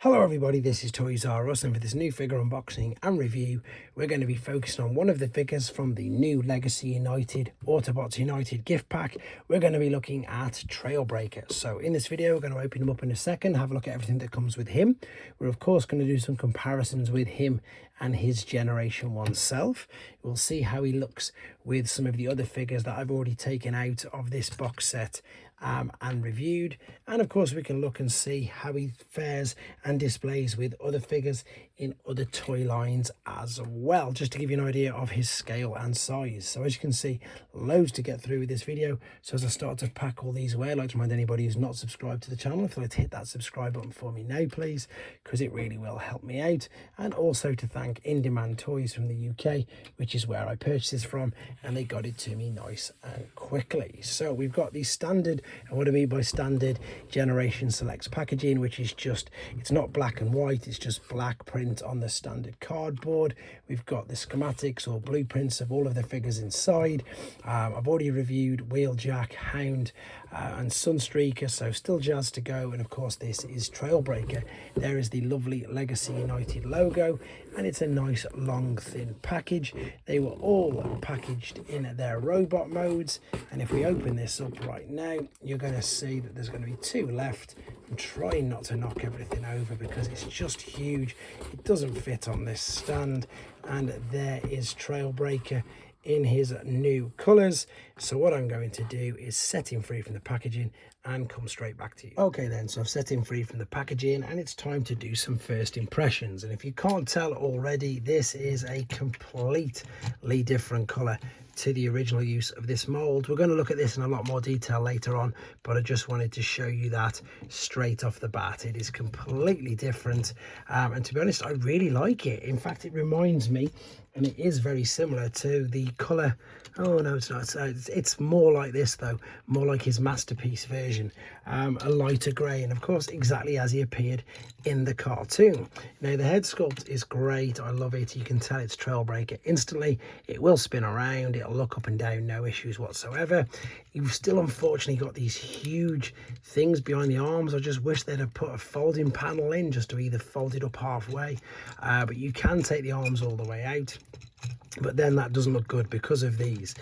Hello everybody, this is Toys R Us, and for this new figure unboxing and review, we're going to be focusing on one of the figures from the new Legacy United Autobots United gift pack. We're going to be looking at Trailbreaker. So in this video, we're going to open him up in a second, have a look at everything that comes with him. We're of course going to do some comparisons with him and his Generation 1 self. We'll see how he looks with some of the other figures that I've already taken out of this box set and reviewed, and of course we can look and see how he fares and displays with other figures in other toy lines as well, just to give you an idea of his scale and size. So as you can see, loads to get through with this video. So as I start to pack all these away, I'd like to remind anybody who's not subscribed to the channel, if they'd like to hit that subscribe button for me now please, because it really will help me out. And also to thank In Demand Toys from the UK, which is where I purchased this from, and they got it to me nice and quickly. So we've got the standard, and what I mean by standard, Generation Selects packaging, which is just, it's not black and white, it's just black print on the standard cardboard. We've got the schematics or blueprints of all of the figures inside. I've already reviewed Wheeljack, Hound and Sunstreaker, so still jazz to go. And of course this is Trailbreaker. There is the lovely Legacy United logo, and it's a nice long thin package. They were all packaged in their robot modes, and if we open this up right now, you're going to see that there's going to be two left. I'm trying not to knock everything over because it's just huge. It doesn't fit on this stand, and there is Trailbreaker in his new colours. So what I'm going to do is set him free from the packaging and come straight back to you. Okay then, so I've set him free from the packaging, and it's time to do some first impressions. And if you can't tell already, this is a completely different colour to the original use of this mold. We're going to look at this in a lot more detail later on, but I just wanted to show you that straight off the bat. It is completely different, and to be honest, I really like it. In fact, it reminds me, and it is very similar to the colour. Oh no, it's not. It's more like this though, more like his masterpiece version, a lighter grey, and of course exactly as he appeared in the cartoon. Now the head sculpt is great. I love it. You can tell it's Trailbreaker instantly. It will spin around, it'll look up and down, no issues whatsoever. You've still unfortunately got these huge things behind the arms. I just wish they'd have put a folding panel in, just to either fold it up halfway, but you can take the arms all the way out. But then that doesn't look good because of these.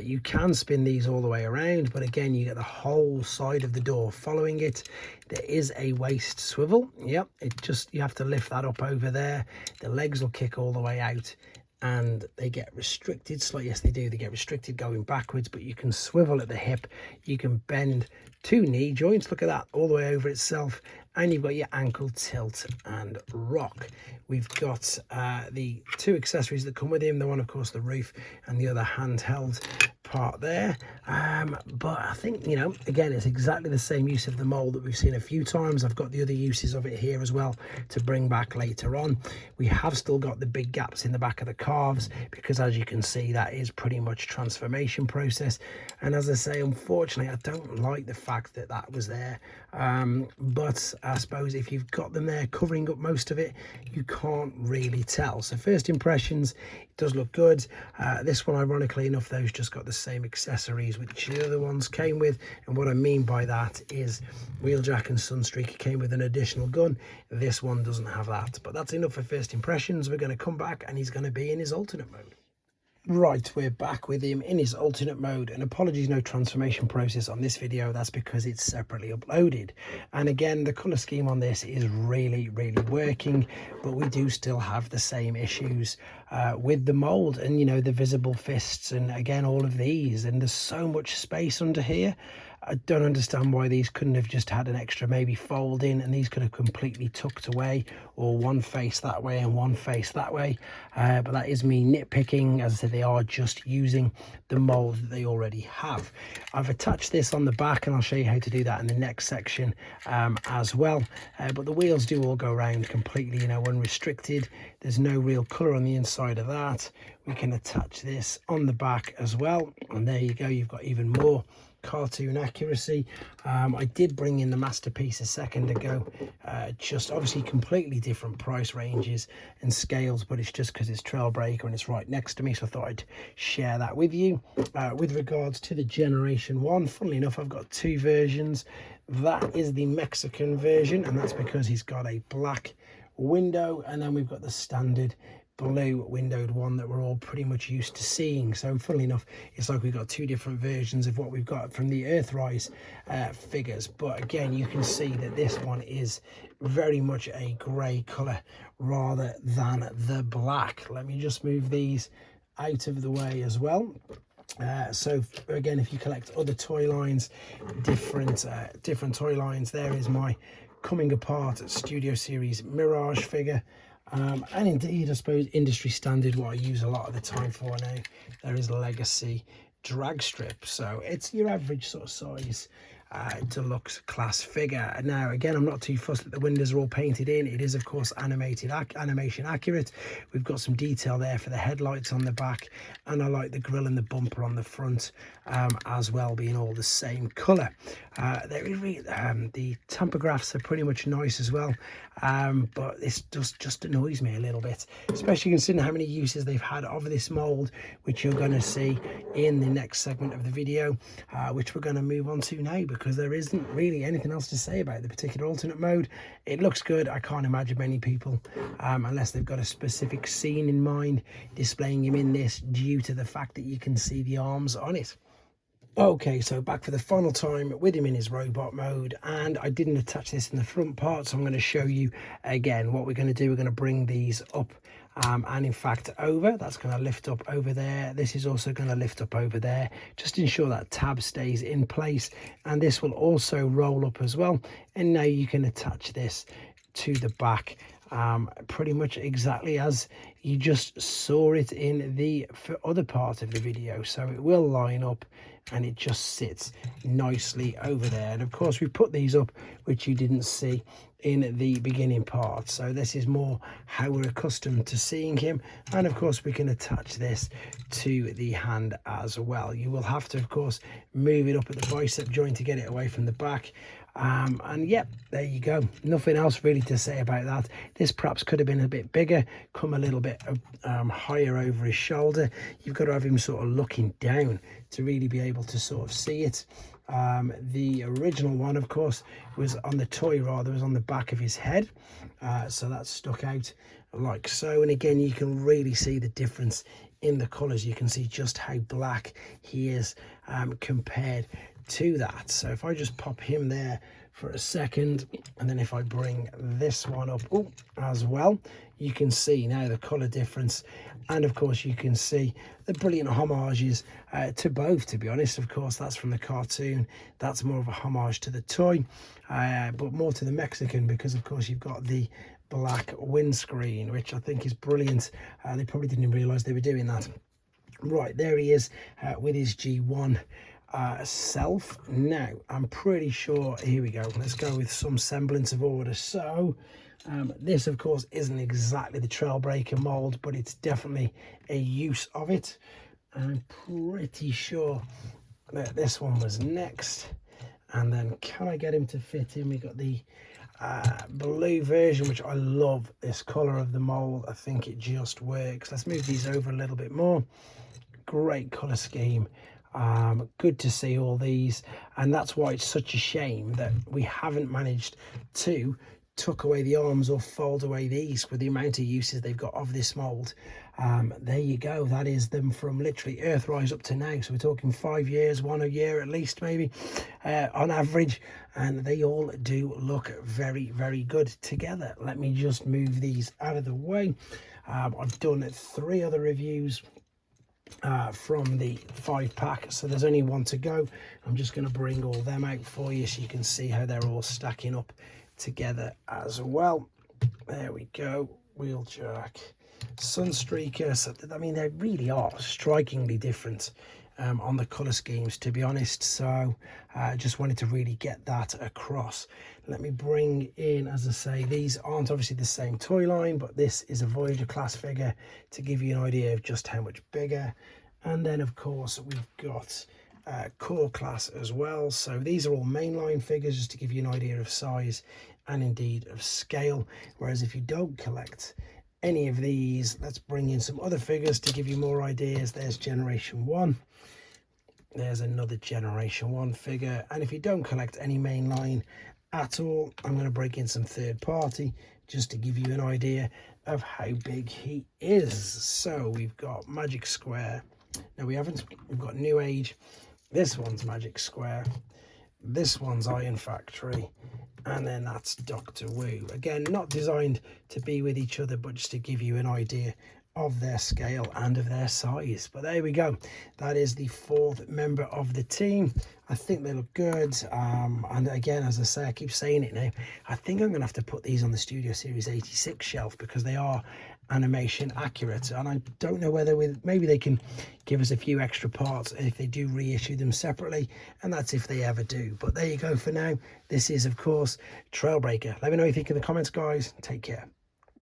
You can spin these all the way around, but again you get the whole side of the door following it. There is a waist swivel. Yep, it just, you have to lift that up over there. The legs will kick all the way out, and they get restricted slightly. Yes, they do. They get restricted going backwards, but you can swivel at the hip. You can bend two knee joints. Look at that, all the way over itself. And you've got your ankle tilt and rock. We've got the two accessories that come with him. The one, of course, the roof, and the other handheld part there. But I think, you know, again, it's exactly the same use of the mold that we've seen a few times. I've got the other uses of it here as well to bring back later on. We have still got the big gaps in the back of the calves because, as you can see, that is pretty much transformation process. And as I say, unfortunately, I don't like the fact that that was there. But I suppose if you've got them there covering up most of it, you can't really tell. So first impressions, it does look good. This one, ironically enough, those just got the same accessories which the other ones came with. And what I mean by that is Wheeljack and Sunstreaker came with an additional gun. This one doesn't have that, but that's enough for first impressions. We're going to come back and he's going to be in his alternate mode. Right, we're back with him in his alternate mode, and apologies, no transformation process on this video. That's because it's separately uploaded. And again, the color scheme on this is really working, but we do still have the same issues with the mold, and you know, the visible fists, and again all of these, and there's so much space under here. I don't understand why these couldn't have just had an extra maybe fold in, and these could have completely tucked away, or one face that way and one face that way. But that is me nitpicking. As I said, they are just using the mold that they already have. I've attached this on the back, and I'll show you how to do that in the next section as well. But the wheels do all go around completely, you know, unrestricted. There's no real colour on the inside of that. We can attach this on the back as well, and there you go, you've got even more cartoon accuracy. I did bring in the masterpiece a second ago, just obviously completely different price ranges and scales, but it's just because it's Trailbreaker and it's right next to me, so I thought I'd share that with you. With regards to the Generation 1, funnily enough, I've got two versions. That is the Mexican version, and that's because he's got a black window, and then we've got the standard blue windowed one that we're all pretty much used to seeing. So funnily enough, it's like we've got two different versions of what we've got from the Earthrise figures. But again, you can see that this one is very much a grey colour rather than the black. Let me just move these out of the way as well. So again, if you collect other toy lines, different toy lines, there is my Coming Apart Studio Series Mirage figure. And indeed, I suppose industry standard, what I use a lot of the time for now, there is Legacy drag strip. So it's your average sort of size deluxe class figure. Now again, I'm not too fussed that the windows are all painted in. It is of course animation accurate. We've got some detail there for the headlights on the back, and I like the grille and the bumper on the front as well being all the same color. The tampographs are pretty much nice as well, but this just annoys me a little bit, especially considering how many uses they've had of this mold, which you're going to see in the next segment of the video, which we're going to move on to now, because there isn't really anything else to say about the particular alternate mode. It looks good. I can't imagine many people, unless they've got a specific scene in mind, displaying him in this due to the fact that you can see the arms on it. Okay, so back for the final time with him in his robot mode, and I didn't attach this in the front part, so I'm going to show you again what we're going to do. We're going to bring these up and in fact over. That's going to lift up over there. This is also going to lift up over there, just ensure that tab stays in place, and this will also roll up as well. And now you can attach this to the back pretty much exactly as you just saw it in the other part of the video. So it will line up and it just sits nicely over there. And of course we put these up, which you didn't see in the beginning part, so this is more how we're accustomed to seeing him. And of course we can attach this to the hand as well. You will have to of course move it up at the bicep joint to get it away from the back. And yep, there you go. Nothing else really to say about that. This perhaps could have been a bit bigger, come a little bit higher over his shoulder. You've got to have him sort of looking down to really be able to sort of see it. The original one of course was on the toy, rather was on the back of his head, so that's stuck out like so. And again, you can really see the difference in the colors. You can see just how black he is compared to that. So if I just pop him there for a second, and then if I bring this one up as well, you can see now the color difference. And of course you can see the brilliant homages to both, to be honest. Of course that's from the cartoon, that's more of a homage to the toy, but more to the Mexican, because of course you've got the black windscreen, which I think is brilliant. They probably didn't realize they were doing that. Right, there he is with his G1 self. Now I'm pretty sure, here we go, let's go with some semblance of order. So this of course isn't exactly the Trailbreaker mold, but it's definitely a use of it. I'm pretty sure that this one was next, and then can I get him to fit in? We got the blue version, which I love this color of the mold. I think it just works. Let's move these over a little bit more. Great color scheme. Good to see all these, and that's why it's such a shame that we haven't managed to tuck away the arms or fold away these with the amount of uses they've got of this mold. There you go, that is them from literally Earthrise up to now, so we're talking 5 years, 1 a year at least maybe on average, and they all do look very, very good together. Let me just move these out of the way. I've done 3 other reviews from the 5-pack, so there's only 1 to go. I'm just going to bring all them out for you so you can see how they're all stacking up together as well. There we go. Wheeljack, Sunstreaker. So I mean, they really are strikingly different on the color schemes, to be honest. So I just wanted to really get that across. Let me bring in, as I say, these aren't obviously the same toy line, but this is a Voyager class figure to give you an idea of just how much bigger. And then of course we've got core class as well. So these are all mainline figures, just to give you an idea of size and indeed of scale. Whereas if you don't collect any of these, let's bring in some other figures to give you more ideas. There's generation 1. There's another Generation 1 figure. And if you don't collect any mainline at all, I'm going to break in some third party just to give you an idea of how big he is. So we've got Magic Square. No, we've got New Age. This one's Magic Square. This one's Iron Factory. And then that's Doctor Wu. Again, not designed to be with each other, but just to give you an idea of their scale and of their size. But there we go. That is the 4th member of the team. I think they look good. And again, as I say, I keep saying it now, I think I'm going to have to put these on the Studio Series 86 shelf because they are animation accurate. And I don't know whether maybe they can give us a few extra parts if they do reissue them separately, and that's if they ever do. But there you go for now. This is, of course, Trailbreaker. Let me know what you think in the comments, guys. Take care.